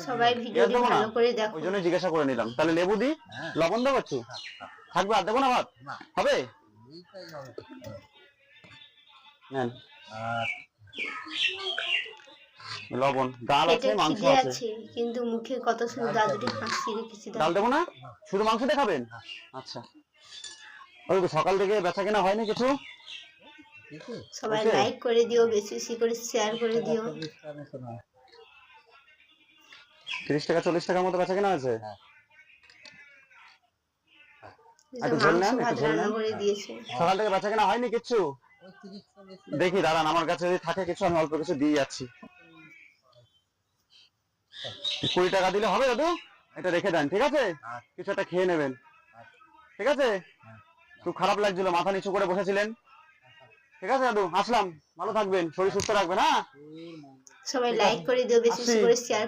সবাই ভিডিওটি ভালো করে দেখো। ওই জন্য জিজ্ঞাসা করে নিলাম। তাহলে লেবু দি, লবণ দেবো একটু, থাকবে আর দেবো না ভাত হবে? নেন লবণ, ডাল আছে, পেটে মাংস খিদে আছে। আছে কিন্তু মুখে কত সুন্দর দাদুটি হাসি রেখেছে। ডাল দেবো না, শুধু মাংস দিয়ে খাবেন? আচ্ছা, ওই তো সকাল থেকে বেচা কেনা হয়নি কিছু? সবাই লাইক করে দিও, বেশি বেশি করে শেয়ার করে দিও। 30 টাকা 40 টাকার মতো বেচা কেনা হয়েছে। একটু ঝোল মাংস নেন, ভাত একটু ঝোল রান্না নেন। করে দিয়েছে। সকাল থেকে বেচা কেনা হয়নি কিচ্ছু? দেখি দাঁড়ান, আমার কাছে যদি থাকে কিছু আমি অল্প কিছু দিয়ে যাচ্ছি। 20 টাকা দিলে হবে দাদু? এটা রেখে দেন, ঠিক আছে? কিছু একটা খেয়ে নেবেন, ঠিক আছে? খুব খারাপ লাগছিল, মাথা নিচু করে বসেছিলেন। ঠিক আছে দাদু, আসলাম, ভালো থাকবেন, শরীর সুস্থ রাখবেন। হ্যাঁ, সবাই লাইক করে দিও, বেশি বেশি করে শেয়ার